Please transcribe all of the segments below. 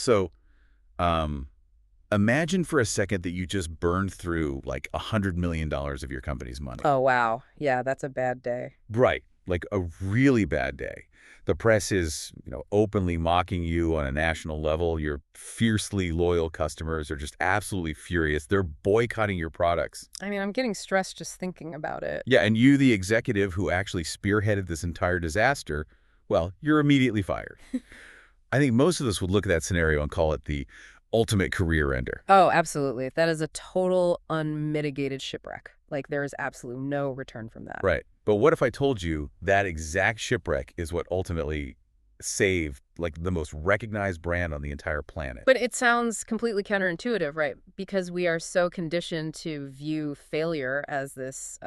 So, um, imagine for a second that you just burned through like $100 million of your company's money. Oh, wow. Yeah, that's a bad day. Right. Like a really bad day. The press is, openly mocking you on a national level. Your fiercely loyal customers are just absolutely furious. They're boycotting your products. I mean, I'm getting stressed just thinking about it. Yeah, and you, the executive who actually spearheaded this entire disaster, well, you're immediately fired. I think most of us would look at that scenario and call it the ultimate career ender. Oh, absolutely. That is a total unmitigated shipwreck. Like, there is absolutely no return from that. Right. But what if I told you that exact shipwreck is what ultimately saved, like, the most recognized brand on the entire planet? But it sounds completely counterintuitive, right? Because we are so conditioned to view failure as this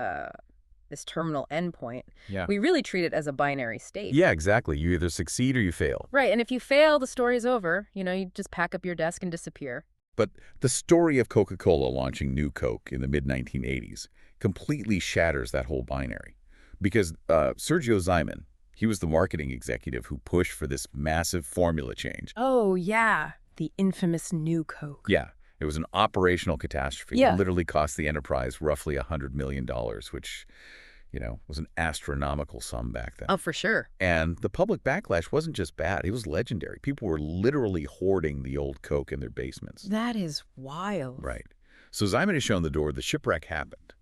terminal endpoint. Yeah. We really treat it as a binary state. Yeah, exactly. You either succeed or you fail. Right, and if you fail, the story's over. You just pack up your desk and disappear. But the story of Coca-Cola launching New Coke in the mid-1980s completely shatters that whole binary. Because Sergio Zyman, he was the marketing executive who pushed for this massive formula change. Oh, yeah. The infamous New Coke. Yeah, it was an operational catastrophe. Yeah. It literally cost the enterprise roughly $100 million, which, was an astronomical sum back then. Oh, for sure. And the public backlash wasn't just bad. It was legendary. People were literally hoarding the old Coke in their basements. That is wild. Right. So Zyman has shown the door. The shipwreck happened.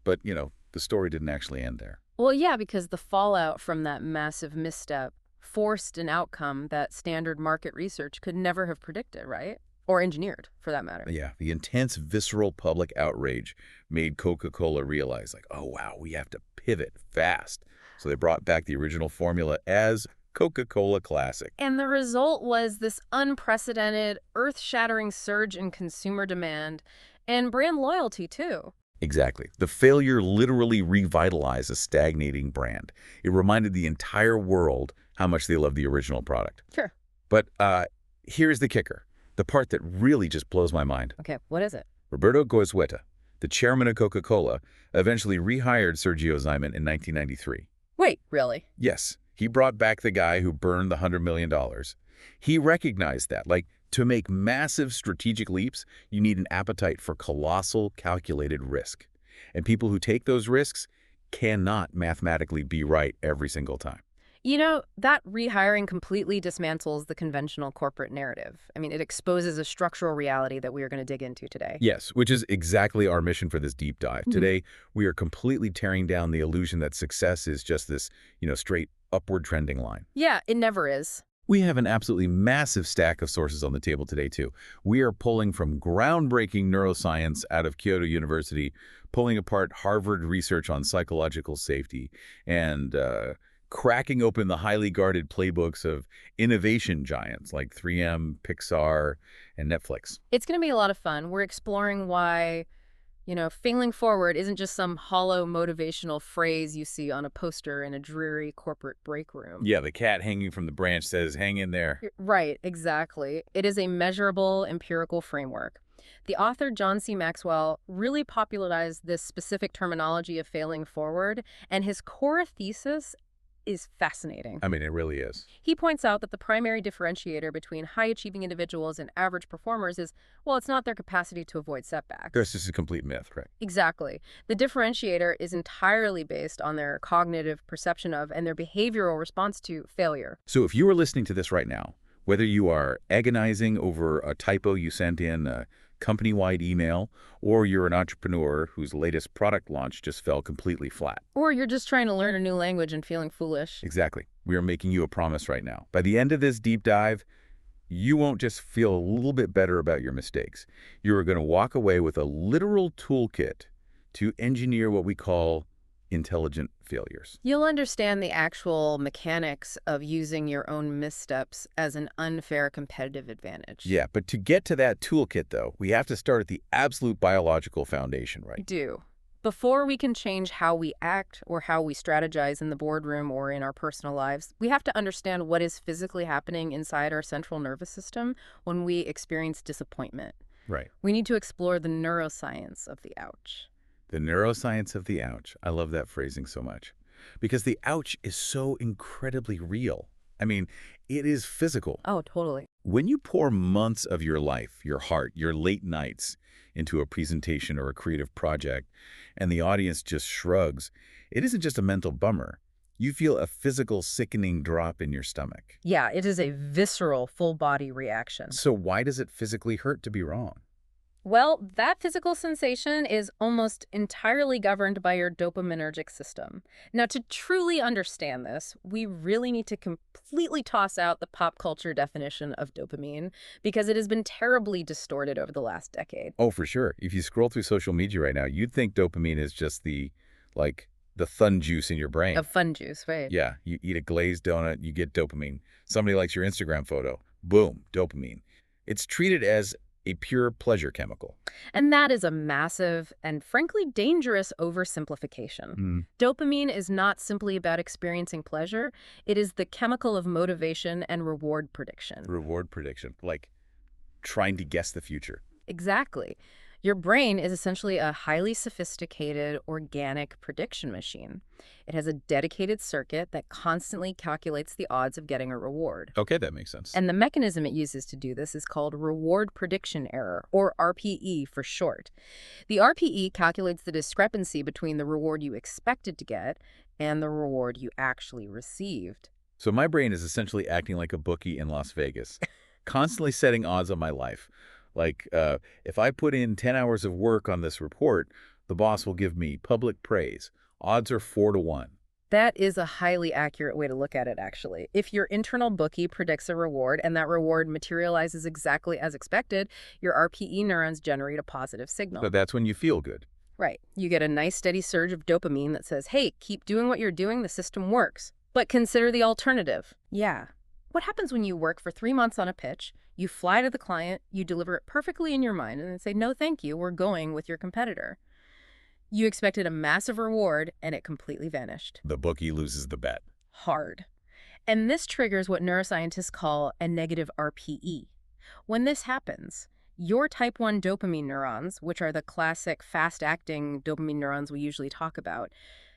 But, the story didn't actually end there. Well, yeah, because the fallout from that massive misstep forced an outcome that standard market research could never have predicted, right? Or engineered, for that matter. Yeah, the intense, visceral public outrage made Coca-Cola realize, like, oh, wow, we have to pivot fast. So they brought back the original formula as Coca-Cola Classic. And the result was this unprecedented, earth-shattering surge in consumer demand and brand loyalty, too. Exactly. The failure literally revitalized a stagnating brand. It reminded the entire world how much they loved the original product. Sure. But here's the kicker, the part that really just blows my mind. Okay, what is it? Roberto Goizueta, the chairman of Coca-Cola, eventually rehired Sergio Zyman in 1993. Wait, really? Yes, he brought back the guy who burned the $100 million. He recognized that, like, to make massive strategic leaps, you need an appetite for colossal calculated risk. And people who take those risks cannot mathematically be right every single time. That rehiring completely dismantles the conventional corporate narrative. I mean, it exposes a structural reality that we are going to dig into today. Yes, which is exactly our mission for this deep dive. Today, we are completely tearing down the illusion that success is just this, straight upward trending line. Yeah, it never is. We have an absolutely massive stack of sources on the table today, too. We are pulling from groundbreaking neuroscience out of Kyoto University, pulling apart Harvard research on psychological safety, and cracking open the highly guarded playbooks of innovation giants like 3M, Pixar, and Netflix. It's going to be a lot of fun. We're exploring why, failing forward isn't just some hollow motivational phrase you see on a poster in a dreary corporate break room. Yeah, the cat hanging from the branch says, hang in there. Right, exactly. It is a measurable, empirical framework. The author John C. Maxwell really popularized this specific terminology of failing forward, and his core thesis is fascinating. I mean, it really is. He points out that the primary differentiator between high-achieving individuals and average performers is, well, it's not their capacity to avoid setbacks. This is a complete myth, right? Exactly. The differentiator is entirely based on their cognitive perception of and their behavioral response to failure. So if you are listening to this right now, whether you are agonizing over a typo you sent in a company-wide email, or you're an entrepreneur whose latest product launch just fell completely flat. Or you're just trying to learn a new language and feeling foolish. Exactly. We are making you a promise right now. By the end of this deep dive, you won't just feel a little bit better about your mistakes. You are going to walk away with a literal toolkit to engineer what we call intelligent failures. You'll understand the actual mechanics of using your own missteps as an unfair competitive advantage. Yeah, but to get to that toolkit, though, we have to start at the absolute biological foundation, right? Before we can change how we act or how we strategize in the boardroom or in our personal lives, we have to understand what is physically happening inside our central nervous system when we experience disappointment. Right. We need to explore the neuroscience of the ouch. The neuroscience of the ouch. I love that phrasing so much. Because the ouch is so incredibly real. I mean, it is physical. Oh, totally. When you pour months of your life, your heart, your late nights into a presentation or a creative project, and the audience just shrugs, it isn't just a mental bummer. You feel a physical, sickening drop in your stomach. Yeah, it is a visceral, full-body reaction. So why does it physically hurt to be wrong? Well, that physical sensation is almost entirely governed by your dopaminergic system. Now, to truly understand this, we really need to completely toss out the pop culture definition of dopamine because it has been terribly distorted over the last decade. Oh, for sure. If you scroll through social media right now, you'd think dopamine is just like, the fun juice in your brain. Of fun juice, right? Yeah, you eat a glazed donut, you get dopamine. Somebody likes your Instagram photo. Boom, dopamine. It's treated as a pure pleasure chemical. And that is a massive and frankly dangerous oversimplification. Mm. Dopamine is not simply about experiencing pleasure. It is the chemical of motivation and reward prediction. Reward prediction, like trying to guess the future. Exactly. Your brain is essentially a highly sophisticated organic prediction machine. It has a dedicated circuit that constantly calculates the odds of getting a reward. Okay, that makes sense. And the mechanism it uses to do this is called reward prediction error, or RPE for short. The RPE calculates the discrepancy between the reward you expected to get and the reward you actually received. So my brain is essentially acting like a bookie in Las Vegas, constantly setting odds on my life. Like, if I put in 10 hours of work on this report, the boss will give me public praise. Odds are 4 to 1. That is a highly accurate way to look at it, actually. If your internal bookie predicts a reward and that reward materializes exactly as expected, your RPE neurons generate a positive signal. But that's when you feel good. Right. You get a nice steady surge of dopamine that says, hey, keep doing what you're doing, the system works. But consider the alternative. Yeah. What happens when you work for 3 months on a pitch, you fly to the client, you deliver it perfectly in your mind, and then say, no, thank you, we're going with your competitor. You expected a massive reward, and it completely vanished. The bookie loses the bet. Hard. And this triggers what neuroscientists call a negative RPE. When this happens, your type 1 dopamine neurons, which are the classic fast-acting dopamine neurons we usually talk about,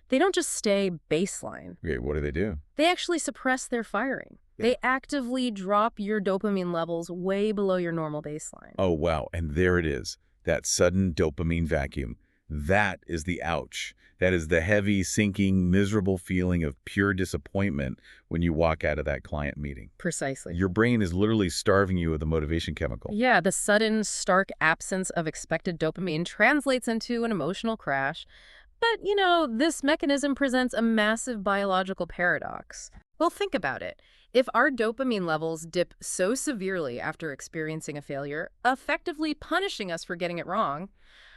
they don't just stay baseline. Okay, what do? They actually suppress their firing. They actively drop your dopamine levels way below your normal baseline. Oh, wow. And there it is. That sudden dopamine vacuum. That is the ouch. That is the heavy, sinking, miserable feeling of pure disappointment when you walk out of that client meeting. Precisely. Your brain is literally starving you of the motivation chemical. Yeah, the sudden, stark absence of expected dopamine translates into an emotional crash. But, this mechanism presents a massive biological paradox. Well, think about it. If our dopamine levels dip so severely after experiencing a failure, effectively punishing us for getting it wrong,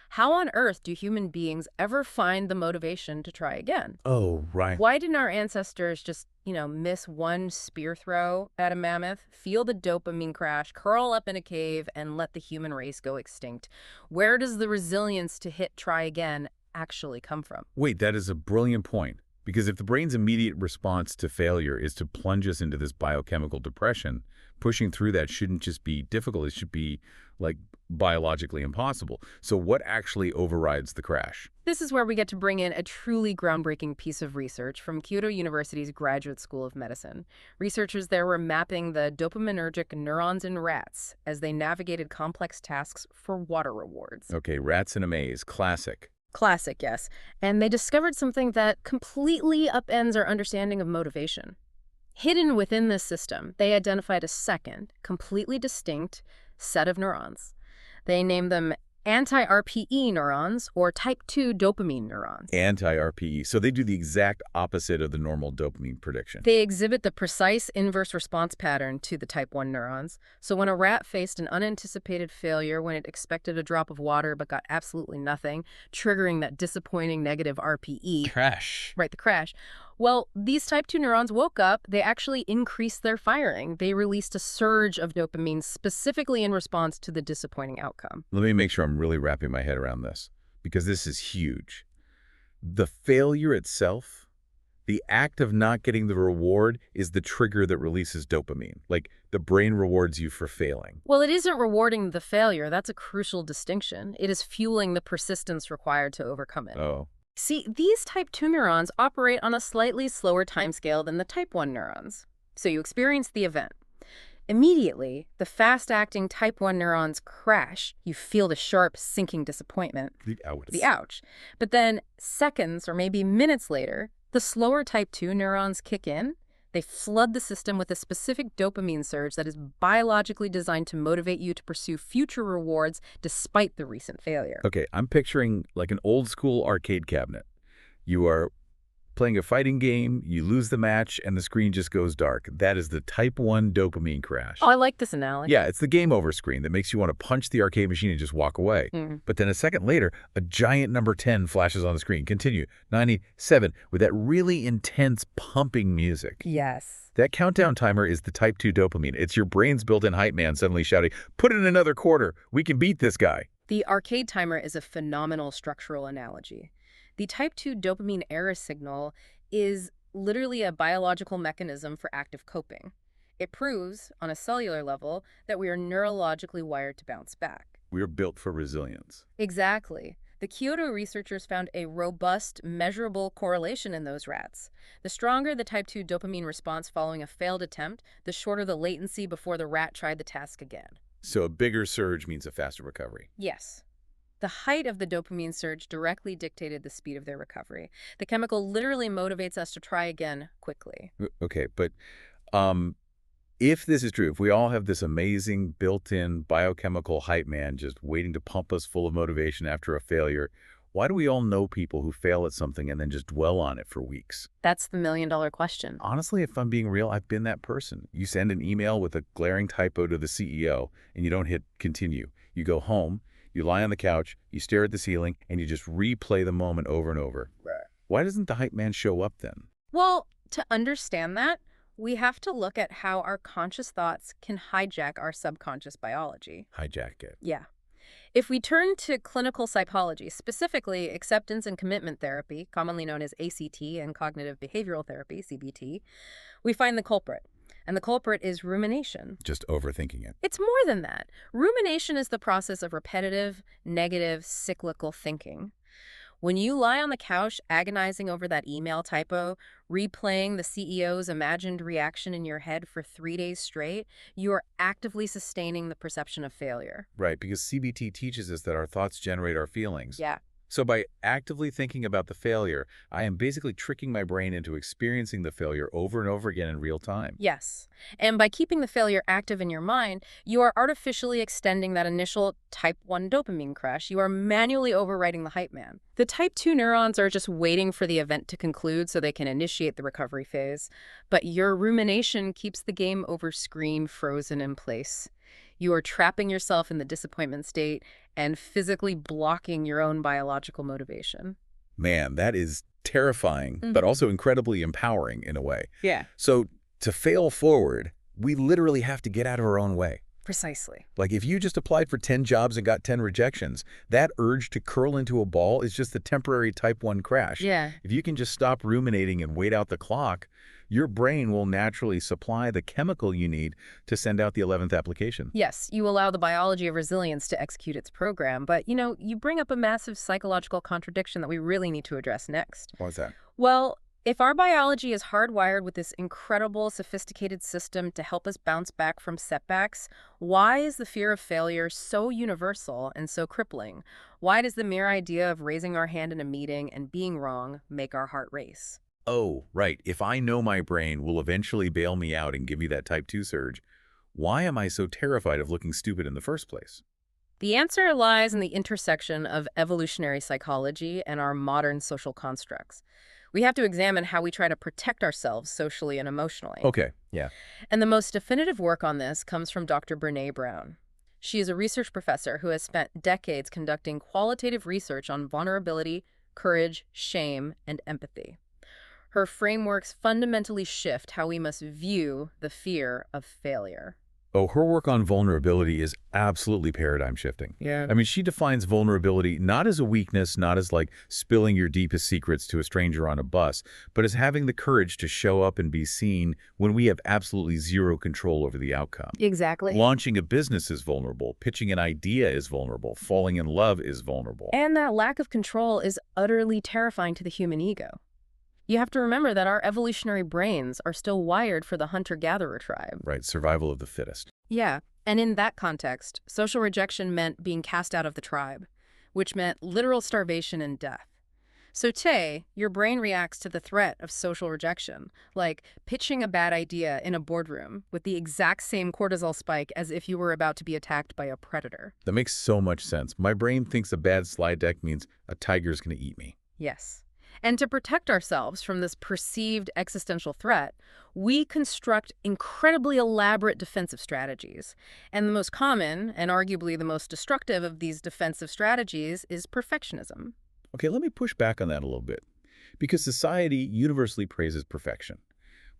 how on earth do human beings ever find the motivation to try again? Oh, right. Why didn't our ancestors just, miss one spear throw at a mammoth, feel the dopamine crash, curl up in a cave, and let the human race go extinct? Where does the resilience to hit try again actually come from? Wait, that is a brilliant point. Because if the brain's immediate response to failure is to plunge us into this biochemical depression, pushing through that shouldn't just be difficult. It should be, like, biologically impossible. So what actually overrides the crash? This is where we get to bring in a truly groundbreaking piece of research from Kyoto University's Graduate School of Medicine. Researchers there were mapping the dopaminergic neurons in rats as they navigated complex tasks for water rewards. Okay, rats in a maze. Classic. Classic, yes. And they discovered something that completely upends our understanding of motivation. Hidden within this system, they identified a second, completely distinct set of neurons. They named them anti-RPE neurons, or type 2 dopamine neurons. Anti-RPE. So they do the exact opposite of the normal dopamine prediction. They exhibit the precise inverse response pattern to the type 1 neurons. So when a rat faced an unanticipated failure, when it expected a drop of water but got absolutely nothing, triggering that disappointing negative RPE. Crash. Right, the crash. Well, these type 2 neurons woke up, they actually increased their firing. They released a surge of dopamine specifically in response to the disappointing outcome. Let me make sure I'm really wrapping my head around this, because this is huge. The failure itself, the act of not getting the reward, is the trigger that releases dopamine. Like, the brain rewards you for failing. Well, it isn't rewarding the failure. That's a crucial distinction. It is fueling the persistence required to overcome it. Oh. See, these type 2 neurons operate on a slightly slower timescale than the type 1 neurons. So you experience the event. Immediately, the fast-acting type 1 neurons crash. You feel the sharp, sinking disappointment, The ouch. the ouch. But then seconds or maybe minutes later, the slower type 2 neurons kick in. They flood the system with a specific dopamine surge that is biologically designed to motivate you to pursue future rewards despite the recent failure. Okay, I'm picturing like an old school arcade cabinet. You are playing a fighting game, you lose the match, and the screen just goes dark. That is the type 1 dopamine crash. Oh, I like this analogy. Yeah, it's the game over screen that makes you want to punch the arcade machine and just walk away. But then a second later, a giant number 10 flashes on the screen. Continue. 97 with that really intense pumping music. Yes. That countdown timer is the type 2 dopamine. It's your brain's built-in hype man suddenly shouting, "Put in another quarter. We can beat this guy." The arcade timer is a phenomenal structural analogy. The type 2 dopamine error signal is literally a biological mechanism for active coping. It proves, on a cellular level, that we are neurologically wired to bounce back. We're built for resilience. Exactly. The Kyoto researchers found a robust, measurable correlation in those rats. The stronger the type 2 dopamine response following a failed attempt, the shorter the latency before the rat tried the task again. So a bigger surge means a faster recovery. Yes. The height of the dopamine surge directly dictated the speed of their recovery. The chemical literally motivates us to try again quickly. Okay, but if this is true, if we all have this amazing built-in biochemical hype man just waiting to pump us full of motivation after a failure, why do we all know people who fail at something and then just dwell on it for weeks? That's the million-dollar question. Honestly, if I'm being real, I've been that person. You send an email with a glaring typo to the CEO and you don't hit continue. You go home, you lie on the couch, you stare at the ceiling, and you just replay the moment over and over. Right. Why doesn't the hype man show up then? Well, to understand that, we have to look at how our conscious thoughts can hijack our subconscious biology. Hijack it. Yeah. If we turn to clinical psychology, specifically acceptance and commitment therapy, commonly known as ACT and cognitive behavioral therapy, CBT, we find the culprit. And the culprit is rumination. Just overthinking it. It's more than that. Rumination is the process of repetitive, negative, cyclical thinking. When you lie on the couch agonizing over that email typo, replaying the CEO's imagined reaction in your head for 3 days straight, you are actively sustaining the perception of failure. Right, because CBT teaches us that our thoughts generate our feelings. Yeah. So by actively thinking about the failure, I am basically tricking my brain into experiencing the failure over and over again in real time. Yes. And by keeping the failure active in your mind, you are artificially extending that initial type 1 dopamine crash. You are manually overriding the hype man. The type 2 neurons are just waiting for the event to conclude so they can initiate the recovery phase. But your rumination keeps the game over screen frozen in place. You are trapping yourself in the disappointment state and physically blocking your own biological motivation. Man, that is terrifying, but also incredibly empowering in a way. Yeah. So to fail forward, we literally have to get out of our own way. Precisely. Like if you just applied for 10 jobs and got 10 rejections, that urge to curl into a ball is just a temporary type 1 crash. Yeah. If you can just stop ruminating and wait out the clock, your brain will naturally supply the chemical you need to send out the 11th application. Yes, you allow the biology of resilience to execute its program, but, you bring up a massive psychological contradiction that we really need to address next. Why is that? Well, if our biology is hardwired with this incredible, sophisticated system to help us bounce back from setbacks, why is the fear of failure so universal and so crippling? Why does the mere idea of raising our hand in a meeting and being wrong make our heart race? Oh, right. If I know my brain will eventually bail me out and give me that type 2 surge, why am I so terrified of looking stupid in the first place? The answer lies in the intersection of evolutionary psychology and our modern social constructs. We have to examine how we try to protect ourselves socially and emotionally. Okay, yeah. And the most definitive work on this comes from Dr. Brené Brown. She is a research professor who has spent decades conducting qualitative research on vulnerability, courage, shame, and empathy. Her frameworks fundamentally shift how we must view the fear of failure. Oh, her work on vulnerability is absolutely paradigm shifting. Yeah. I mean, she defines vulnerability not as a weakness, not as like spilling your deepest secrets to a stranger on a bus, but as having the courage to show up and be seen when we have absolutely zero control over the outcome. Exactly. Launching a business is vulnerable. Pitching an idea is vulnerable. Falling in love is vulnerable. And that lack of control is utterly terrifying to the human ego. You have to remember that our evolutionary brains are still wired for the hunter-gatherer tribe. Right, survival of the fittest. Yeah, and in that context, social rejection meant being cast out of the tribe, which meant literal starvation and death. So, Tay, your brain reacts to the threat of social rejection, like pitching a bad idea in a boardroom with the exact same cortisol spike as if you were about to be attacked by a predator. That makes so much sense. My brain thinks a bad slide deck means a tiger's going to eat me. Yes. And to protect ourselves from this perceived existential threat, we construct incredibly elaborate defensive strategies. And the most common, and arguably the most destructive of these defensive strategies, is perfectionism. Okay, let me push back on that a little bit. Because society universally praises perfection.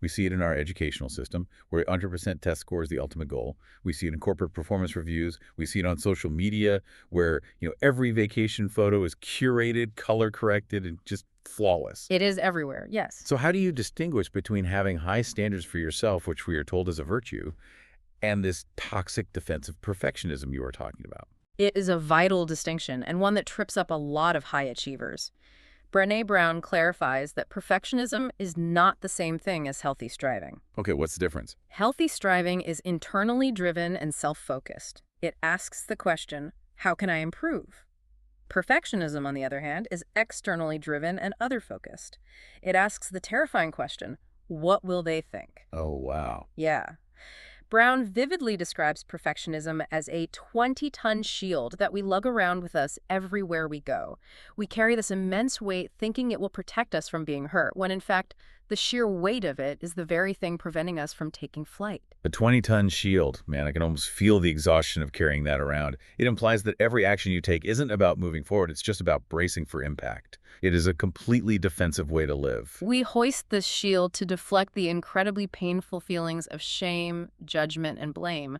We see it in our educational system, where 100% test score is the ultimate goal. We see it in corporate performance reviews. We see it on social media, where every vacation photo is curated, color-corrected, and just flawless. It is everywhere, yes. So how do you distinguish between having high standards for yourself, which we are told is a virtue, and this toxic defensive perfectionism you were talking about? It is a vital distinction, and one that trips up a lot of high achievers. Brené Brown clarifies that perfectionism is not the same thing as healthy striving. Okay, what's the difference? Healthy striving is internally driven and self-focused. It asks the question, how can I improve? Perfectionism, on the other hand, is externally driven and other-focused. It asks the terrifying question, what will they think? Oh, wow. Yeah. Brown vividly describes perfectionism as a 20-ton shield that we lug around with us everywhere we go. We carry this immense weight thinking it will protect us from being hurt, when in fact, the sheer weight of it is the very thing preventing us from taking flight. A 20-ton shield, man, I can almost feel the exhaustion of carrying that around. It implies that every action you take isn't about moving forward, it's just about bracing for impact. It is a completely defensive way to live. We hoist this shield to deflect the incredibly painful feelings of shame, judgment, and blame.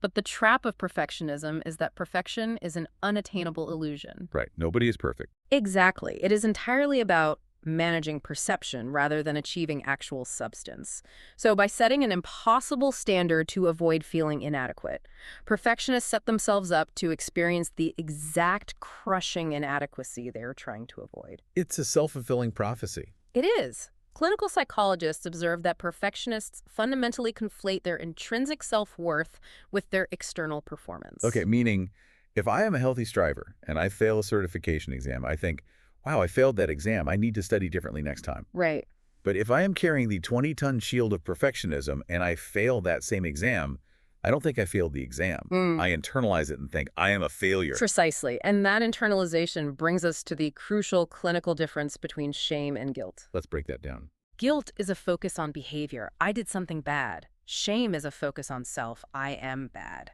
But the trap of perfectionism is that perfection is an unattainable illusion. Right, nobody is perfect. Exactly. It is entirely about managing perception rather than achieving actual substance. So by setting an impossible standard to avoid feeling inadequate, perfectionists set themselves up to experience the exact crushing inadequacy they're trying to avoid. It's a self-fulfilling prophecy. It is. Clinical psychologists observe that perfectionists fundamentally conflate their intrinsic self-worth with their external performance. Okay, meaning if I am a healthy striver and I fail a certification exam, I think, wow, I failed that exam. I need to study differently next time. Right. But if I am carrying the 20-ton shield of perfectionism and I fail that same exam, I don't think I failed the exam. I internalize it and think I am a failure. Precisely. And that internalization brings us to the crucial clinical difference between shame and guilt. Let's break that down. Guilt is a focus on behavior. I did something bad. Shame is a focus on self. I am bad.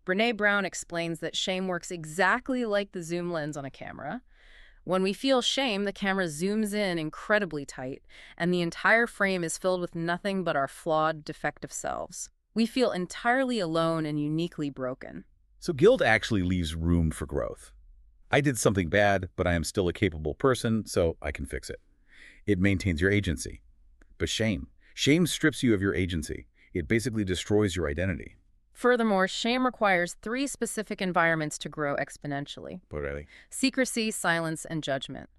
Brené Brown explains that shame works exactly like the zoom lens on a camera. When we feel shame, the camera zooms in incredibly tight, and the entire frame is filled with nothing but our flawed, defective selves. We feel entirely alone and uniquely broken. So guilt actually leaves room for growth. I did something bad, but I am still a capable person, so I can fix it. It maintains your agency. But shame strips you of your agency. It basically destroys your identity. Furthermore, shame requires 3 specific environments to grow exponentially. Really? Secrecy, silence, and judgment.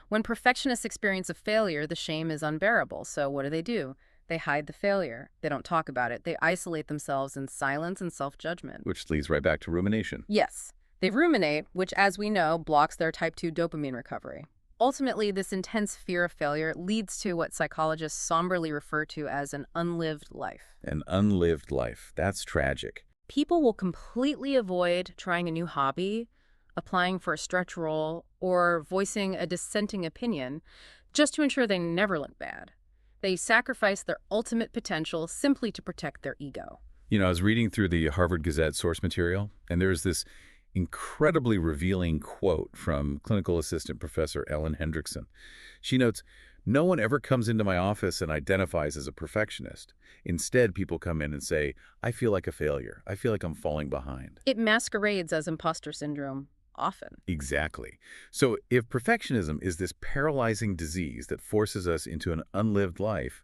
When perfectionists experience a failure, the shame is unbearable. So what do? They hide the failure. They don't talk about it. They isolate themselves in silence and self-judgment. Which leads right back to rumination. Yes. They ruminate, which, as we know, blocks their type 2 dopamine recovery. Ultimately, this intense fear of failure leads to what psychologists somberly refer to as an unlived life. An unlived life. That's tragic. People will completely avoid trying a new hobby, applying for a stretch role, or voicing a dissenting opinion just to ensure they never look bad. They sacrifice their ultimate potential simply to protect their ego. I was reading through the Harvard Gazette source material, and there's this incredibly revealing quote from clinical assistant professor Ellen Hendrickson. She notes, "No one ever comes into my office and identifies as a perfectionist. Instead, people come in and say, I feel like a failure. I feel like I'm falling behind." It masquerades as imposter syndrome, often. Exactly. So if perfectionism is this paralyzing disease that forces us into an unlived life,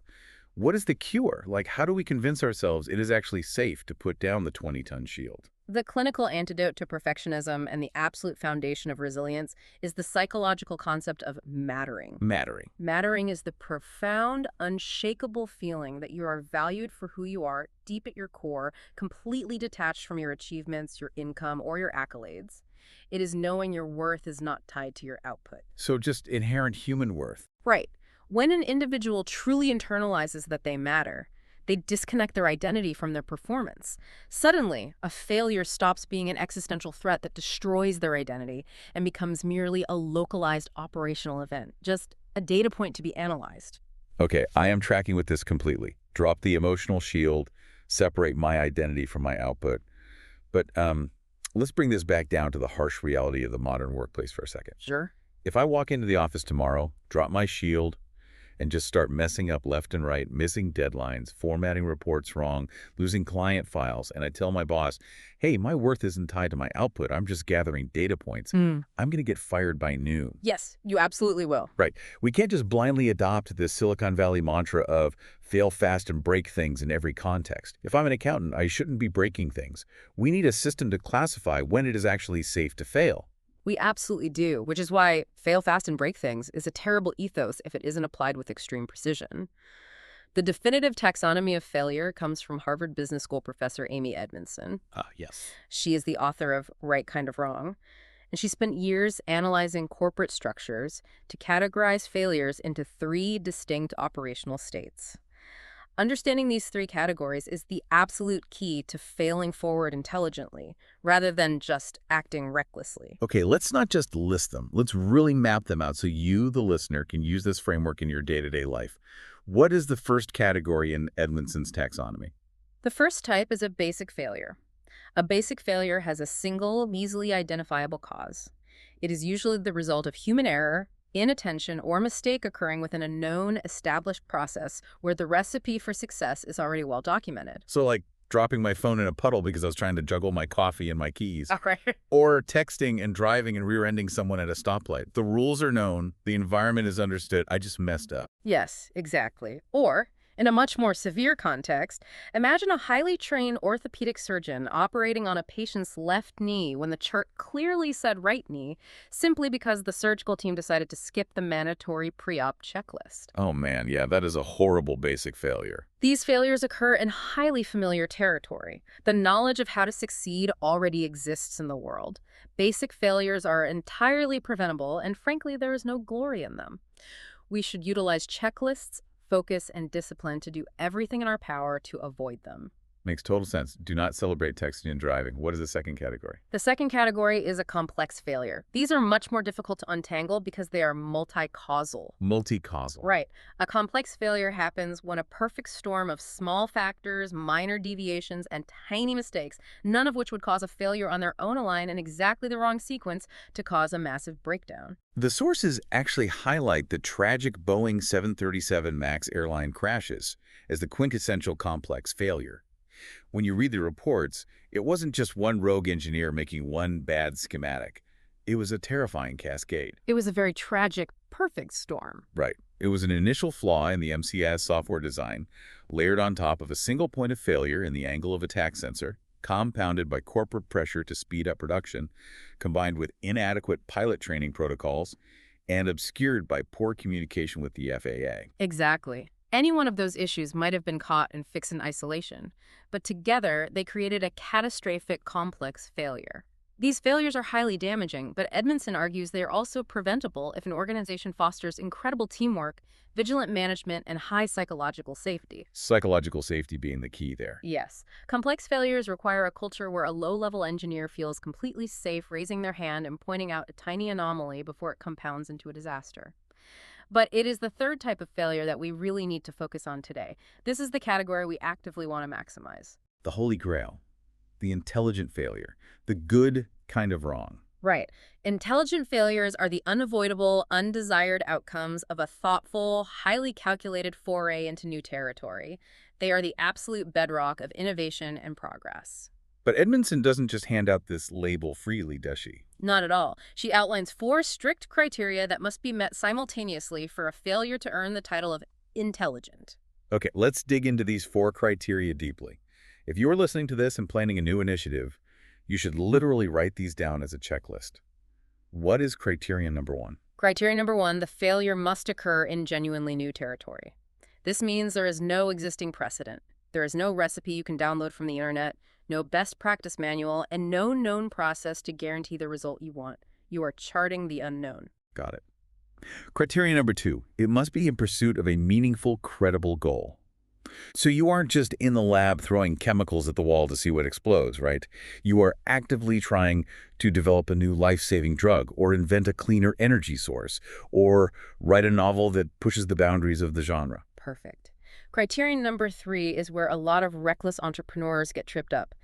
what is the cure? Like, how do we convince ourselves it is actually safe to put down the 20-ton shield? The clinical antidote to perfectionism and the absolute foundation of resilience is the psychological concept of mattering. Mattering. Mattering is the profound, unshakable feeling that you are valued for who you are, deep at your core, completely detached from your achievements, your income, or your accolades. It is knowing your worth is not tied to your output. So just inherent human worth. Right. When an individual truly internalizes that they matter, they disconnect their identity from their performance. Suddenly, a failure stops being an existential threat that destroys their identity and becomes merely a localized operational event, just a data point to be analyzed. Okay, I am tracking with this completely. Drop the emotional shield, separate my identity from my output. But let's bring this back down to the harsh reality of the modern workplace for a second. Sure. If I walk into the office tomorrow, drop my shield, and just start messing up left and right, missing deadlines, formatting reports wrong, losing client files, and I tell my boss, hey, my worth isn't tied to my output, I'm just gathering data points, I'm going to get fired by noon. Yes, you absolutely will. Right. We can't just blindly adopt this Silicon Valley mantra of fail fast and break things in every context. If I'm an accountant, I shouldn't be breaking things. We need a system to classify when it is actually safe to fail. We absolutely do, which is why fail fast and break things is a terrible ethos if it isn't applied with extreme precision. The definitive taxonomy of failure comes from Harvard Business School professor Amy Edmondson. Yes. She is the author of Right Kind of Wrong, and she spent years analyzing corporate structures to categorize failures into 3 distinct operational states. Understanding these 3 categories is the absolute key to failing forward intelligently, rather than just acting recklessly. Okay, let's not just list them. Let's really map them out so you, the listener, can use this framework in your day-to-day life. What is the first category in Edmondson's taxonomy? The first type is a basic failure. A basic failure has a single, measly identifiable cause. It is usually the result of human error, inattention, or mistake occurring within a known, established process where the recipe for success is already well documented. So like dropping my phone in a puddle because I was trying to juggle my coffee and my keys. All right. Or texting and driving and rear-ending someone at a stoplight. The rules are known, the environment is understood, I just messed up. Yes, exactly. Or, in a much more severe context, imagine a highly trained orthopedic surgeon operating on a patient's left knee when the chart clearly said right knee, simply because the surgical team decided to skip the mandatory pre-op checklist. Oh man, yeah, that is a horrible basic failure. These failures occur in highly familiar territory. The knowledge of how to succeed already exists in the world. Basic failures are entirely preventable, and frankly, there is no glory in them. We should utilize checklists, focus, and discipline to do everything in our power to avoid them. Makes total sense. Do not celebrate texting and driving. What is the second category? The second category is a complex failure. These are much more difficult to untangle because they are multi-causal. Multi-causal. Right. A complex failure happens when a perfect storm of small factors, minor deviations, and tiny mistakes, none of which would cause a failure on their own, align in exactly the wrong sequence to cause a massive breakdown. The sources actually highlight the tragic Boeing 737 MAX airline crashes as the quintessential complex failure. When you read the reports, it wasn't just one rogue engineer making one bad schematic. It was a terrifying cascade. It was a very tragic, perfect storm. Right. It was an initial flaw in the MCAS software design, layered on top of a single point of failure in the angle of attack sensor, compounded by corporate pressure to speed up production, combined with inadequate pilot training protocols, and obscured by poor communication with the FAA. Exactly. Any one of those issues might have been caught and fixed in isolation, but together they created a catastrophic complex failure. These failures are highly damaging, but Edmondson argues they are also preventable if an organization fosters incredible teamwork, vigilant management, and high psychological safety. Psychological safety being the key there. Yes. Complex failures require a culture where a low-level engineer feels completely safe raising their hand and pointing out a tiny anomaly before it compounds into a disaster. But it is the third type of failure that we really need to focus on today. This is the category we actively want to maximize. The Holy Grail. The intelligent failure. The good kind of wrong. Right. Intelligent failures are the unavoidable, undesired outcomes of a thoughtful, highly calculated foray into new territory. They are the absolute bedrock of innovation and progress. But Edmondson doesn't just hand out this label freely, does she? Not at all. She outlines 4 strict criteria that must be met simultaneously for a failure to earn the title of intelligent. Okay, let's dig into these 4 criteria deeply. If you're listening to this and planning a new initiative, You should literally write these down as a checklist. What is criterion number 1? Criteria number 1, the failure must occur in genuinely new territory. This means there is no existing precedent. There is no recipe you can download from the internet, no best practice manual, and no known process to guarantee the result you want. You are charting the unknown. Got it. Criterion number 2, it must be in pursuit of a meaningful, credible goal. So you aren't just in the lab throwing chemicals at the wall to see what explodes, right? You are actively trying to develop a new life-saving drug, or invent a cleaner energy source, or write a novel that pushes the boundaries of the genre. Perfect. Criterion number 3 is where a lot of reckless entrepreneurs get tripped up.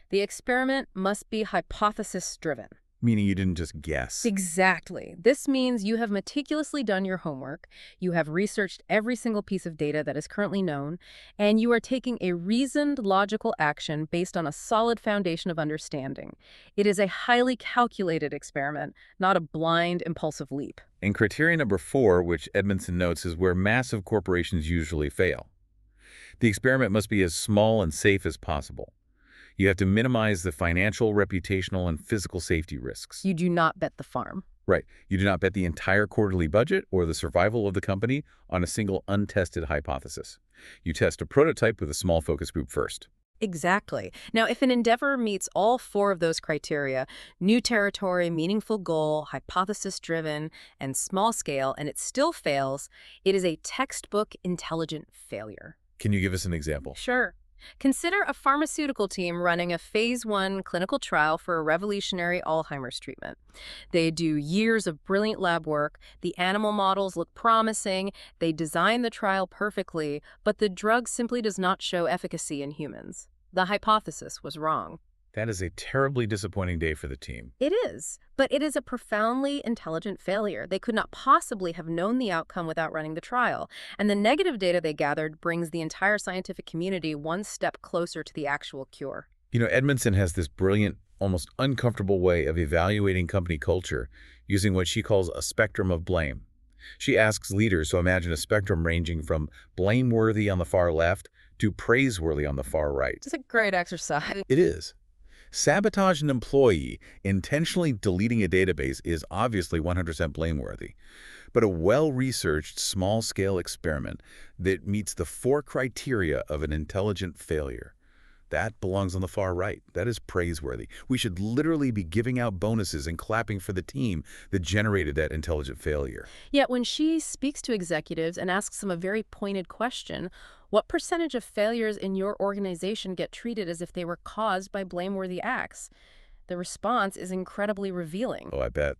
The experiment must be hypothesis-driven. Meaning you didn't just guess. Exactly. This means you have meticulously done your homework, you have researched every single piece of data that is currently known, and you are taking a reasoned, logical action based on a solid foundation of understanding. It is a highly calculated experiment, not a blind, impulsive leap. And criterion number 4, which Edmondson notes, is where massive corporations usually fail. The experiment must be as small and safe as possible. You have to minimize the financial, reputational, and physical safety risks. You do not bet the farm. Right. You do not bet the entire quarterly budget or the survival of the company on a single untested hypothesis. You test a prototype with a small focus group first. Exactly. Now, if an endeavor meets all 4 of those criteria, new territory, meaningful goal, hypothesis-driven, and small scale, and it still fails, it is a textbook intelligent failure. Can you give us an example? Sure. Consider a pharmaceutical team running a phase 1 clinical trial for a revolutionary Alzheimer's treatment. They do years of brilliant lab work, the animal models look promising, they design the trial perfectly, but the drug simply does not show efficacy in humans. The hypothesis was wrong. That is a terribly disappointing day for the team. It is, but it is a profoundly intelligent failure. They could not possibly have known the outcome without running the trial, and the negative data they gathered brings the entire scientific community one step closer to the actual cure. You know, Edmondson has this brilliant, almost uncomfortable way of evaluating company culture using what she calls a spectrum of blame. She asks leaders to imagine a spectrum ranging from blameworthy on the far left to praiseworthy on the far right. It's a great exercise. It is. Sabotage an employee intentionally deleting a database is obviously 100% blameworthy. But a well-researched, small-scale experiment that meets the 4 criteria of an intelligent failure, that belongs on the far right. That is praiseworthy. We should literally be giving out bonuses and clapping for the team that generated that intelligent failure. Yet when she speaks to executives and asks them a very pointed question, what percentage of failures in your organization get treated as if they were caused by blameworthy acts? The response is incredibly revealing. Oh, I bet.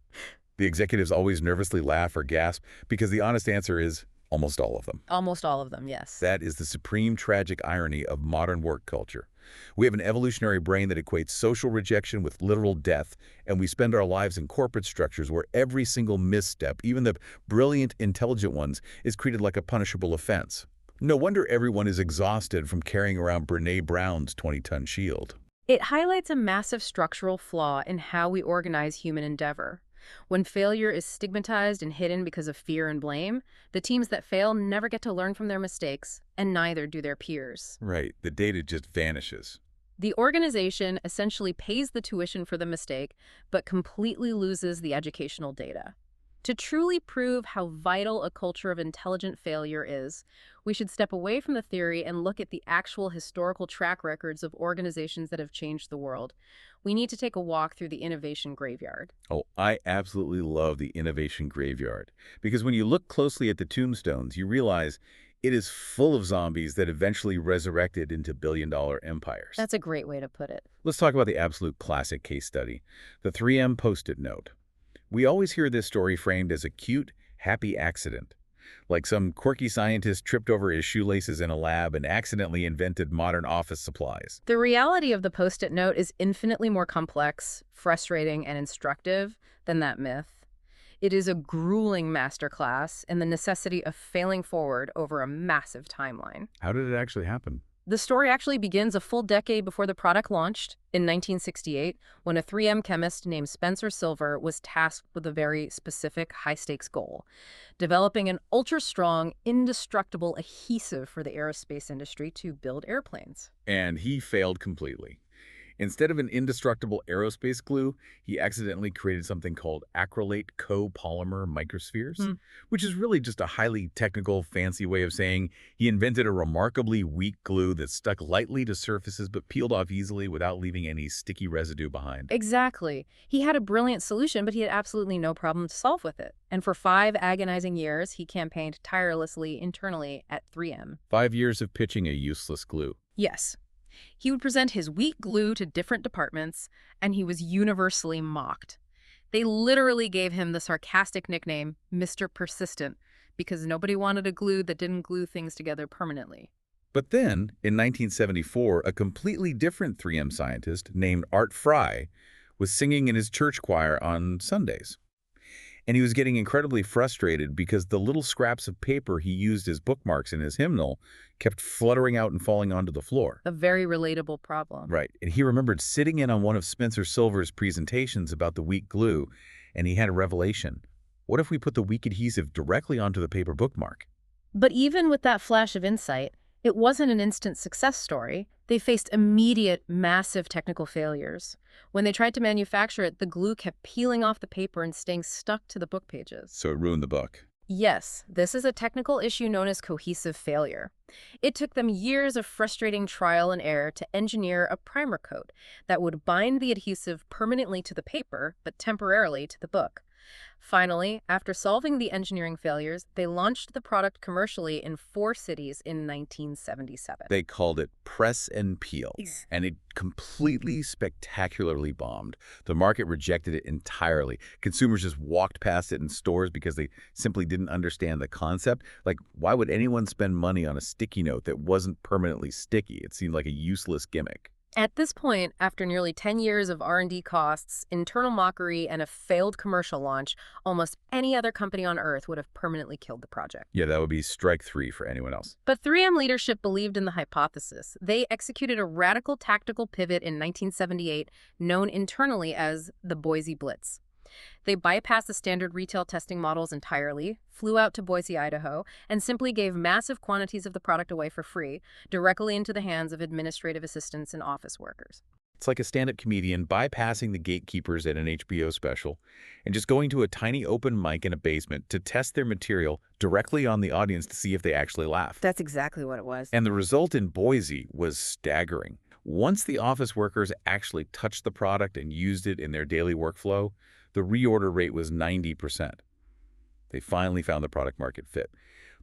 The executives always nervously laugh or gasp because the honest answer is almost all of them. Almost all of them, yes. That is the supreme tragic irony of modern work culture. We have an evolutionary brain that equates social rejection with literal death, and we spend our lives in corporate structures where every single misstep, even the brilliant, intelligent ones, is treated like a punishable offense. No wonder everyone is exhausted from carrying around Brené Brown's 20-ton shield. It highlights a massive structural flaw in how we organize human endeavor. When failure is stigmatized and hidden because of fear and blame, the teams that fail never get to learn from their mistakes, and neither do their peers. Right. The data just vanishes. The organization essentially pays the tuition for the mistake, but completely loses the educational data. To truly prove how vital a culture of intelligent failure is, we should step away from the theory and look at the actual historical track records of organizations that have changed the world. We need to take a walk through the innovation graveyard. Oh, I absolutely love the innovation graveyard. Because when you look closely at the tombstones, you realize it is full of zombies that eventually resurrected into billion-dollar empires. That's a great way to put it. Let's talk about the absolute classic case study, the 3M Post-it note. We always hear this story framed as a cute, happy accident, like some quirky scientist tripped over his shoelaces in a lab and accidentally invented modern office supplies. The reality of the Post-it note is infinitely more complex, frustrating, and instructive than that myth. It is a grueling masterclass in the necessity of failing forward over a massive timeline. How did it actually happen? The story actually begins a full decade before the product launched, in 1968, when a 3M chemist named Spencer Silver was tasked with a very specific high-stakes goal: developing an ultra-strong, indestructible adhesive for the aerospace industry to build airplanes. And he failed completely. Instead of an indestructible aerospace glue, he accidentally created something called acrylate copolymer microspheres, Hmm. which is really just a highly technical, fancy way of saying he invented a remarkably weak glue that stuck lightly to surfaces but peeled off easily without leaving any sticky residue behind. Exactly. He had a brilliant solution, but he had absolutely no problem to solve with it. And for 5 agonizing years, he campaigned tirelessly internally at 3M. 5 years of pitching a useless glue. Yes. He would present his weak glue to different departments, and he was universally mocked. They literally gave him the sarcastic nickname Mr. Persistent because nobody wanted a glue that didn't glue things together permanently. But then, in 1974, a completely different 3M scientist named Art Fry was singing in his church choir on Sundays. And he was getting incredibly frustrated because the little scraps of paper he used as bookmarks in his hymnal kept fluttering out and falling onto the floor. A very relatable problem. Right. And he remembered sitting in on one of Spencer Silver's presentations about the weak glue, and he had a revelation. What if we put the weak adhesive directly onto the paper bookmark? But even with that flash of insight, it wasn't an instant success story. They faced immediate, massive technical failures. When they tried to manufacture it, the glue kept peeling off the paper and staying stuck to the book pages. So it ruined the book. Yes, this is a technical issue known as cohesive failure. It took them years of frustrating trial and error to engineer a primer coat that would bind the adhesive permanently to the paper, but temporarily to the book. Finally, after solving the engineering failures, they launched the product commercially in 4 cities in 1977. They called it Press and Peel, Yes. and it completely spectacularly bombed. The market rejected it entirely. Consumers just walked past it in stores because they simply didn't understand the concept. Like, why would anyone spend money on a sticky note that wasn't permanently sticky? It seemed like a useless gimmick. At this point, after nearly 10 years of R&D costs, internal mockery, and a failed commercial launch, almost any other company on Earth would have permanently killed the project. Yeah, that would be strike 3 for anyone else. But 3M leadership believed in the hypothesis. They executed a radical tactical pivot in 1978, known internally as the Boise Blitz. They bypassed the standard retail testing models entirely, flew out to Boise, Idaho, and simply gave massive quantities of the product away for free, directly into the hands of administrative assistants and office workers. It's like a stand-up comedian bypassing the gatekeepers at an HBO special and just going to a tiny open mic in a basement to test their material directly on the audience to see if they actually laugh. That's exactly what it was. And the result in Boise was staggering. Once the office workers actually touched the product and used it in their daily workflow, the reorder rate was 90%. They finally found the product market fit.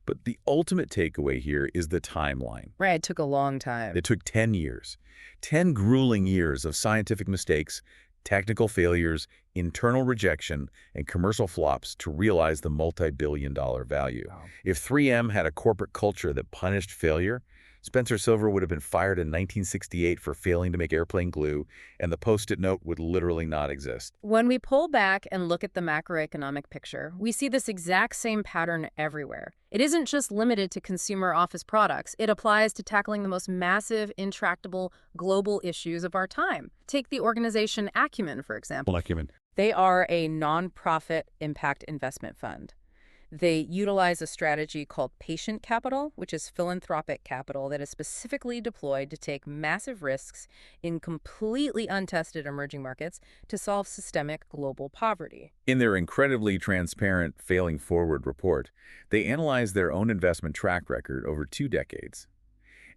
But the ultimate takeaway here is the timeline. Right, it took a long time. It took 10 years. 10 grueling years of scientific mistakes, technical failures, internal rejection, and commercial flops to realize the multi-billion-dollar value. Wow. If 3M had a corporate culture that punished failure, Spencer Silver would have been fired in 1968 for failing to make airplane glue, and the Post-it note would literally not exist. When we pull back and look at the macroeconomic picture, we see this exact same pattern everywhere. It isn't just limited to consumer office products. It applies to tackling the most massive, intractable, global issues of our time. Take the organization Acumen, for example. Acumen. They are a nonprofit impact investment fund. They utilize a strategy called patient capital, which is philanthropic capital that is specifically deployed to take massive risks in completely untested emerging markets to solve systemic global poverty. In their incredibly transparent Failing Forward report, they analyzed their own investment track record over 2 decades.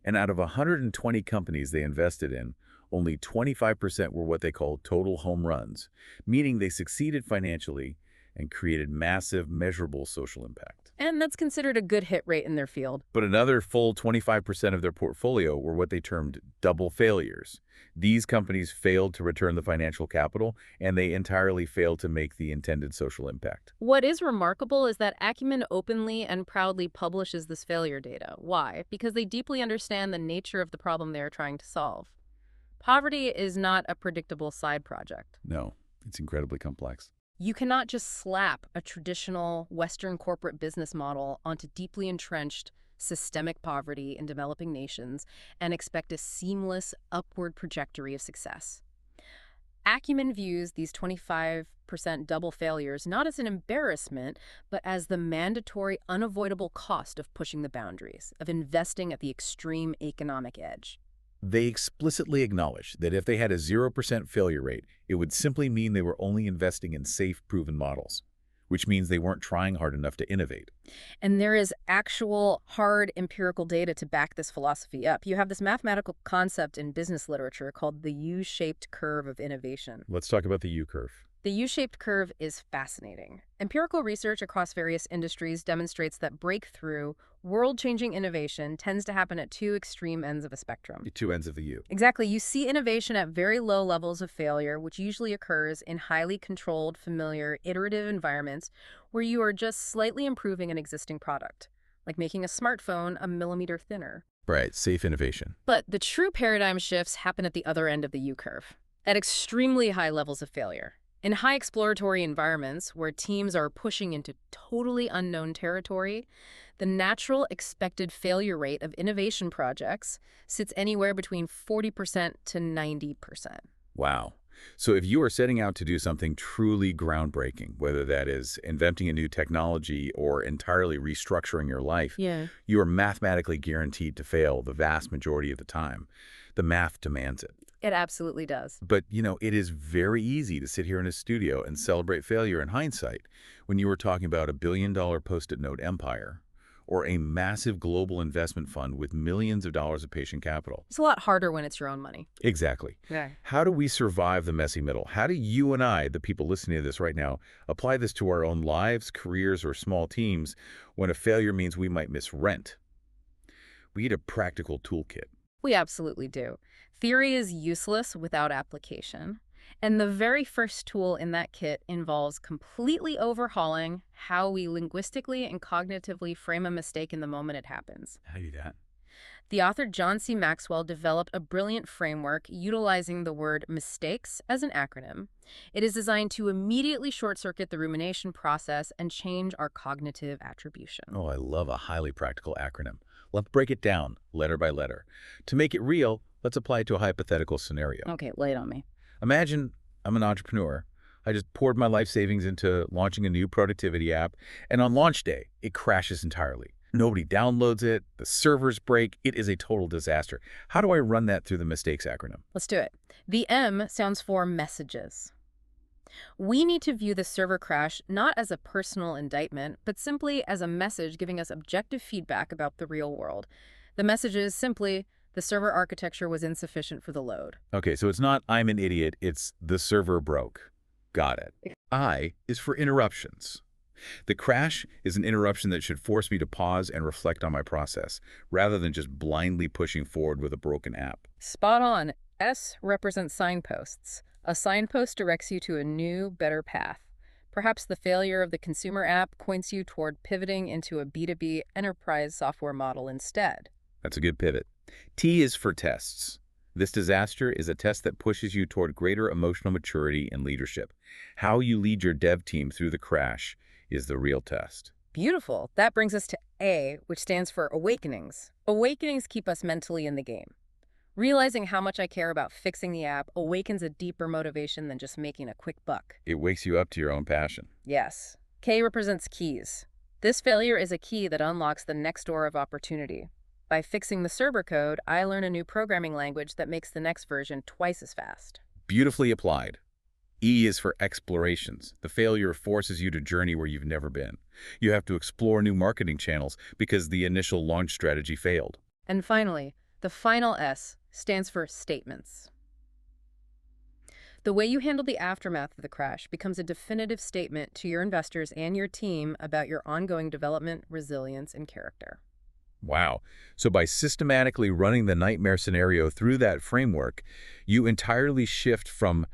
And out of 120 companies they invested in, only 25% were what they called total home runs, meaning they succeeded financially and created massive, measurable social impact. And that's considered a good hit rate in their field. But another full 25% of their portfolio were what they termed double failures. These companies failed to return the financial capital, and they entirely failed to make the intended social impact. What is remarkable is that Acumen openly and proudly publishes this failure data. Why? Because they deeply understand the nature of the problem they are trying to solve. Poverty is not a predictable side project. No, it's incredibly complex. You cannot just slap a traditional Western corporate business model onto deeply entrenched systemic poverty in developing nations and expect a seamless upward trajectory of success. Acumen views these 25% double failures not as an embarrassment, but as the mandatory, unavoidable cost of pushing the boundaries, of investing at the extreme economic edge. They explicitly acknowledged that if they had a 0% failure rate, it would simply mean they were only investing in safe, proven models, which means they weren't trying hard enough to innovate. And there is actual hard empirical data to back this philosophy up. You have this mathematical concept in business literature called the U-shaped curve of innovation. Let's talk about the U-curve. The U-shaped curve is fascinating. Empirical research across various industries demonstrates that breakthrough, world-changing innovation tends to happen at two extreme ends of a spectrum. The two ends of the U. Exactly. You see innovation at very low levels of failure, which usually occurs in highly controlled, familiar, iterative environments where you are just slightly improving an existing product, like making a smartphone a millimeter thinner. Right, safe innovation. But the true paradigm shifts happen at the other end of the U-curve, at extremely high levels of failure. In high exploratory environments where teams are pushing into totally unknown territory, the natural expected failure rate of innovation projects sits anywhere between 40% to 90%. Wow. So if you are setting out to do something truly groundbreaking, whether that is inventing a new technology or entirely restructuring your life, you are mathematically guaranteed to fail the vast majority of the time. The math demands it. It absolutely does. But, it is very easy to sit here in a studio and celebrate failure in hindsight when you were talking about a billion-dollar Post-it note empire or a massive global investment fund with millions of dollars of patient capital. It's a lot harder when it's your own money. Exactly. Yeah. How do we survive the messy middle? How do you and I, the people listening to this right now, apply this to our own lives, careers, or small teams when a failure means we might miss rent? We need a practical toolkit. We absolutely do. Theory is useless without application. And the very first tool in that kit involves completely overhauling how we linguistically and cognitively frame a mistake in the moment it happens. How do you do that? The author John C. Maxwell developed a brilliant framework utilizing the word mistakes as an acronym. It is designed to immediately short-circuit the rumination process and change our cognitive attribution. Oh, I love a highly practical acronym. Let's break it down letter by letter. To make it real, let's apply it to a hypothetical scenario. Okay, lay it on me. Imagine I'm an entrepreneur. I just poured my life savings into launching a new productivity app, and on launch day, it crashes entirely. Nobody downloads it, the servers break, it is a total disaster. How do I run that through the mistakes acronym? Let's do it. The M stands for messages. We need to view the server crash not as a personal indictment, but simply as a message giving us objective feedback about the real world. The message is simply, the server architecture was insufficient for the load. Okay, so it's not I'm an idiot, it's the server broke. Got it. I is for interruptions. The crash is an interruption that should force me to pause and reflect on my process, rather than just blindly pushing forward with a broken app. Spot on. S represents signposts. A signpost directs you to a new, better path. Perhaps the failure of the consumer app points you toward pivoting into a B2B enterprise software model instead. That's a good pivot. T is for tests. This disaster is a test that pushes you toward greater emotional maturity and leadership. How you lead your dev team through the crash is the real test. Beautiful. That brings us to A, which stands for awakenings. Awakenings keep us mentally in the game. Realizing how much I care about fixing the app awakens a deeper motivation than just making a quick buck. It wakes you up to your own passion. Yes. K represents keys. This failure is a key that unlocks the next door of opportunity. By fixing the server code, I learn a new programming language that makes the next version twice as fast. Beautifully applied. E is for explorations. The failure forces you to journey where you've never been. You have to explore new marketing channels because the initial launch strategy failed. And finally, the final S stands for statements. The way you handle the aftermath of the crash becomes a definitive statement to your investors and your team about your ongoing development, resilience, and character. Wow. So by systematically running the nightmare scenario through that framework, you entirely shift from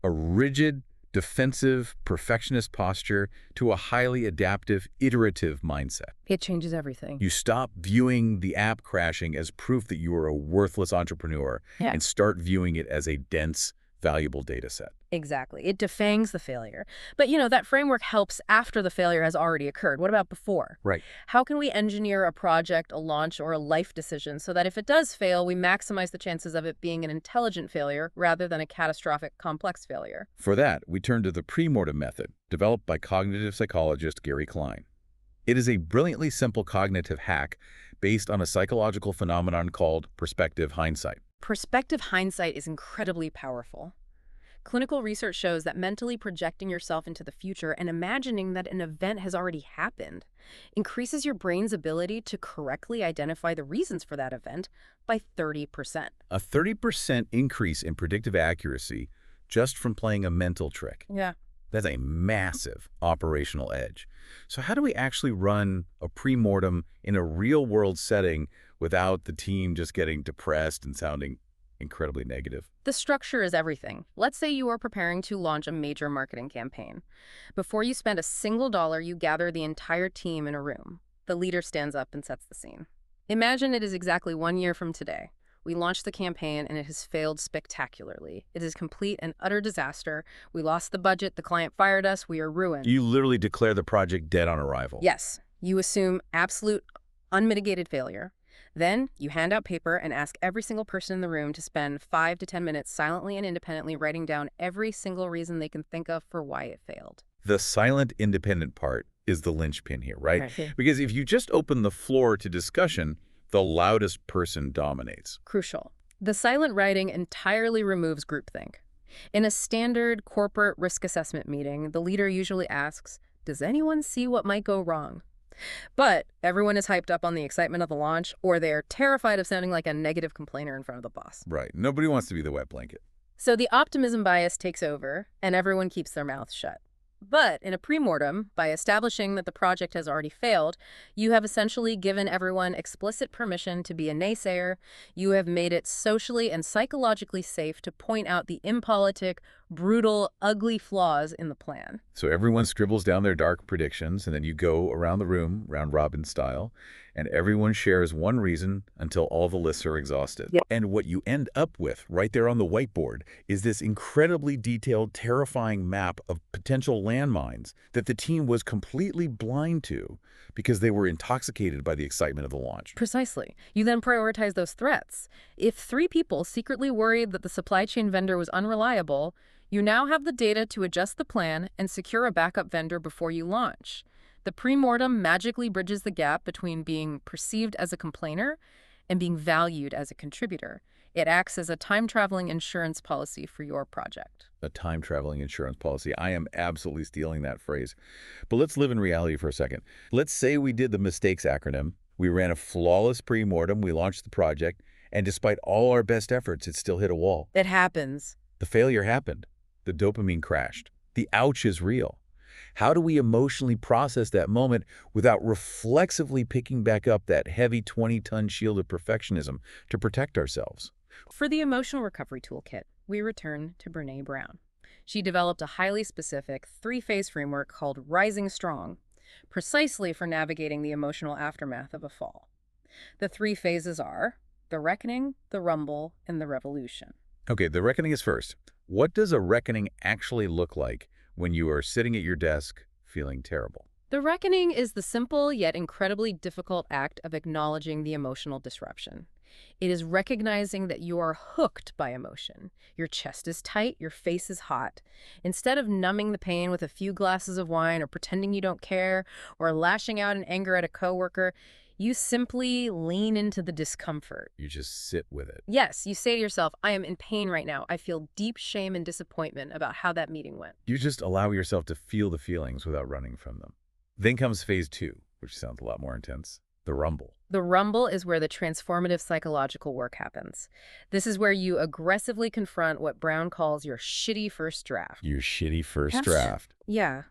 a rigid, defensive, perfectionist posture to a highly adaptive, iterative mindset. It changes everything. You stop viewing the app crashing as proof that you are a worthless entrepreneur and start viewing it as a dense, valuable data set. Exactly. It defangs the failure. But, that framework helps after the failure has already occurred. What about before? Right. How can we engineer a project, a launch, or a life decision so that if it does fail, we maximize the chances of it being an intelligent failure rather than a catastrophic, complex failure? For that, we turn to the pre-mortem method, developed by cognitive psychologist Gary Klein. It is a brilliantly simple cognitive hack based on a psychological phenomenon called perspective hindsight. Perspective hindsight is incredibly powerful. Clinical research shows that mentally projecting yourself into the future and imagining that an event has already happened increases your brain's ability to correctly identify the reasons for that event by 30%. A 30% increase in predictive accuracy just from playing a mental trick. Yeah. That's a massive operational edge. So how do we actually run a pre-mortem in a real-world setting without the team just getting depressed and sounding incredibly negative? The structure is everything. Let's say you are preparing to launch a major marketing campaign. Before you spend a single dollar, you gather the entire team in a room. The leader stands up and sets the scene. Imagine it is exactly 1 year from today. We launched the campaign and it has failed spectacularly. It is complete and utter disaster. We lost the budget, the client fired us, we are ruined. You literally declare the project dead on arrival. Yes, you assume absolute, unmitigated failure. Then you hand out paper and ask every single person in the room to spend 5 to 10 minutes silently and independently writing down every single reason they can think of for why it failed. The silent, independent part is the linchpin here, right? Right. Because if you just open the floor to discussion, the loudest person dominates. Crucial. The silent writing entirely removes groupthink. In a standard corporate risk assessment meeting, the leader usually asks, "Does anyone see what might go wrong?" But everyone is hyped up on the excitement of the launch, or they're terrified of sounding like a negative complainer in front of the boss. Right. Nobody wants to be the wet blanket. So the optimism bias takes over, and everyone keeps their mouths shut. But in a pre-mortem, by establishing that the project has already failed, you have essentially given everyone explicit permission to be a naysayer. You have made it socially and psychologically safe to point out the impolitic, brutal, ugly flaws in the plan. So everyone scribbles down their dark predictions, and then you go around the room, round robin style, and everyone shares one reason until all the lists are exhausted. Yep. And what you end up with right there on the whiteboard is this incredibly detailed, terrifying map of potential landmines that the team was completely blind to because they were intoxicated by the excitement of the launch. Precisely. You then prioritize those threats. If 3 people secretly worried that the supply chain vendor was unreliable, you now have the data to adjust the plan and secure a backup vendor before you launch. The pre-mortem magically bridges the gap between being perceived as a complainer and being valued as a contributor. It acts as a time-traveling insurance policy for your project. A time-traveling insurance policy. I am absolutely stealing that phrase. But let's live in reality for a second. Let's say we did the mistakes acronym. We ran a flawless pre-mortem, we launched the project, and despite all our best efforts, it still hit a wall. It happens. The failure happened. The dopamine crashed. The ouch is real. How do we emotionally process that moment without reflexively picking back up that heavy 20-ton shield of perfectionism to protect ourselves? For the Emotional Recovery Toolkit, we return to Brené Brown. She developed a highly specific 3-phase framework called Rising Strong, precisely for navigating the emotional aftermath of a fall. The 3 phases are the reckoning, the rumble, and the revolution. Okay, the reckoning is first. What does a reckoning actually look like when you are sitting at your desk feeling terrible? The reckoning is the simple yet incredibly difficult act of acknowledging the emotional disruption. It is recognizing that you are hooked by emotion. Your chest is tight, your face is hot. Instead of numbing the pain with a few glasses of wine or pretending you don't care or lashing out in anger at a coworker, you simply lean into the discomfort. You just sit with it. Yes, you say to yourself, I am in pain right now. I feel deep shame and disappointment about how that meeting went. You just allow yourself to feel the feelings without running from them. Then comes phase 2, which sounds a lot more intense. The rumble. The rumble is where the transformative psychological work happens. This is where you aggressively confront what Brown calls your shitty first draft. Your shitty first Yes. draft. Yeah.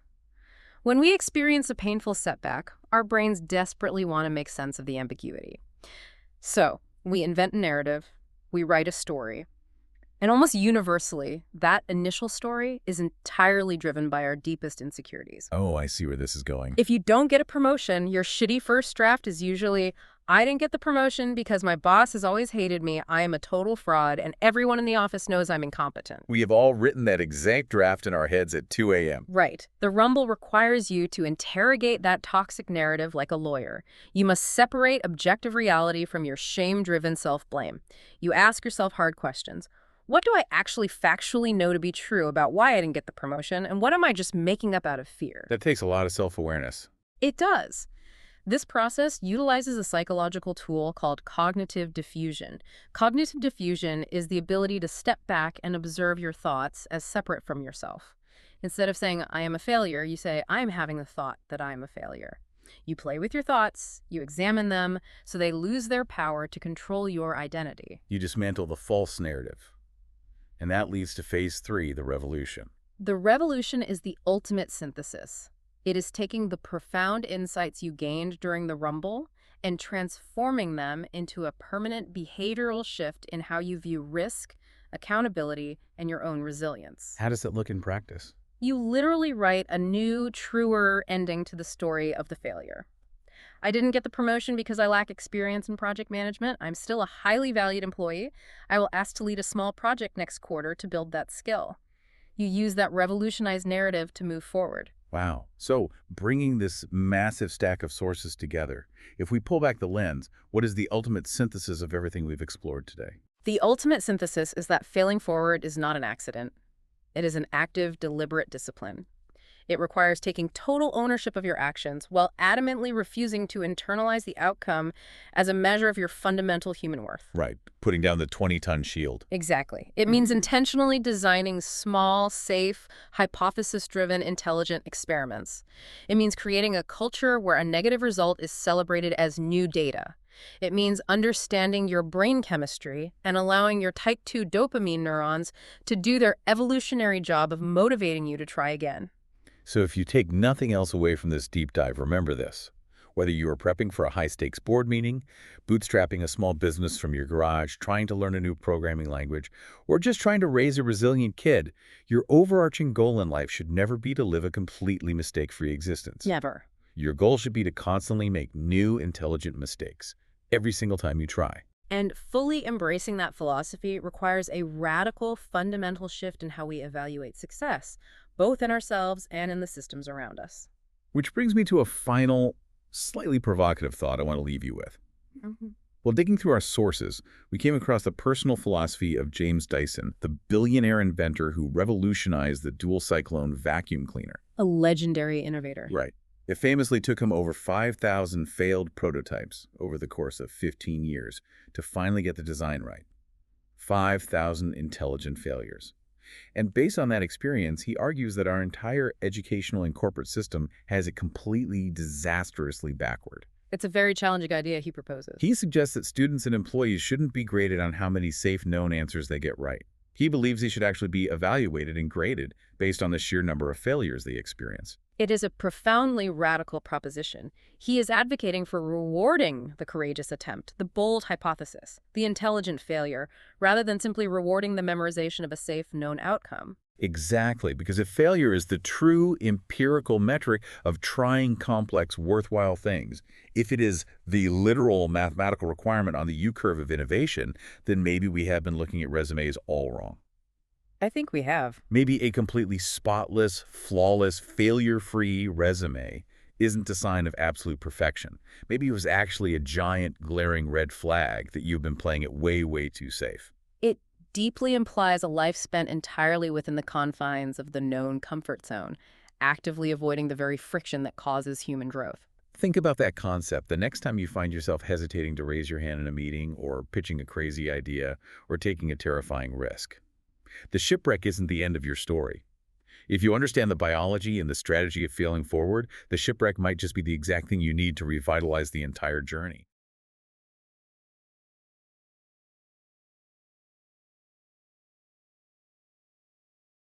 When we experience a painful setback, our brains desperately want to make sense of the ambiguity. So, we invent a narrative, we write a story, and almost universally, that initial story is entirely driven by our deepest insecurities. Oh, I see where this is going. If you don't get a promotion, your shitty first draft is usually, I didn't get the promotion because my boss has always hated me, I am a total fraud, and everyone in the office knows I'm incompetent. We have all written that exact draft in our heads at 2 a.m. Right. The rumble requires you to interrogate that toxic narrative like a lawyer. You must separate objective reality from your shame-driven self-blame. You ask yourself hard questions. What do I actually factually know to be true about why I didn't get the promotion, and what am I just making up out of fear? That takes a lot of self-awareness. It does. This process utilizes a psychological tool called cognitive diffusion. Cognitive diffusion is the ability to step back and observe your thoughts as separate from yourself. Instead of saying, I am a failure, you say, I'm having the thought that I am a failure. You play with your thoughts, you examine them, so they lose their power to control your identity. You dismantle the false narrative. And that leads to phase 3, the revolution. The revolution is the ultimate synthesis. It is taking the profound insights you gained during the rumble and transforming them into a permanent behavioral shift in how you view risk, accountability, and your own resilience. How does it look in practice? You literally write a new, truer ending to the story of the failure. I didn't get the promotion because I lack experience in project management. I'm still a highly valued employee. I will ask to lead a small project next quarter to build that skill. You use that revolutionized narrative to move forward. Wow. So bringing this massive stack of sources together, if we pull back the lens, what is the ultimate synthesis of everything we've explored today? The ultimate synthesis is that failing forward is not an accident. It is an active, deliberate discipline. It requires taking total ownership of your actions while adamantly refusing to internalize the outcome as a measure of your fundamental human worth. Right. Putting down the 20-ton shield. Exactly. It means intentionally designing small, safe, hypothesis-driven, intelligent experiments. It means creating a culture where a negative result is celebrated as new data. It means understanding your brain chemistry and allowing your type 2 dopamine neurons to do their evolutionary job of motivating you to try again. So if you take nothing else away from this deep dive, remember this. Whether you are prepping for a high-stakes board meeting, bootstrapping a small business from your garage, trying to learn a new programming language, or just trying to raise a resilient kid, your overarching goal in life should never be to live a completely mistake-free existence. Never. Your goal should be to constantly make new, intelligent mistakes every single time you try. And fully embracing that philosophy requires a radical, fundamental shift in how we evaluate success, both in ourselves and in the systems around us. Which brings me to a final, slightly provocative thought I want to leave you with. Mm-hmm. While digging through our sources, we came across the personal philosophy of James Dyson, the billionaire inventor who revolutionized the dual cyclone vacuum cleaner. A legendary innovator. Right. It famously took him over 5,000 failed prototypes over the course of 15 years to finally get the design right. 5,000 intelligent failures. And based on that experience, he argues that our entire educational and corporate system has it completely disastrously backward. It's a very challenging idea he proposes. He suggests that students and employees shouldn't be graded on how many safe known answers they get right. He believes they should actually be evaluated and graded based on the sheer number of failures they experience. It is a profoundly radical proposition. He is advocating for rewarding the courageous attempt, the bold hypothesis, the intelligent failure, rather than simply rewarding the memorization of a safe, known outcome. Exactly, because if failure is the true empirical metric of trying complex, worthwhile things, if it is the literal mathematical requirement on the U-curve of innovation, then maybe we have been looking at resumes all wrong. I think we have. Maybe a completely spotless, flawless, failure-free resume isn't a sign of absolute perfection. Maybe it was actually a giant, glaring red flag that you've been playing it way, way too safe. It deeply implies a life spent entirely within the confines of the known comfort zone, actively avoiding the very friction that causes human growth. Think about that concept the next time you find yourself hesitating to raise your hand in a meeting or pitching a crazy idea or taking a terrifying risk. The shipwreck isn't the end of your story. If you understand the biology and the strategy of failing forward, the shipwreck might just be the exact thing you need to revitalize the entire journey.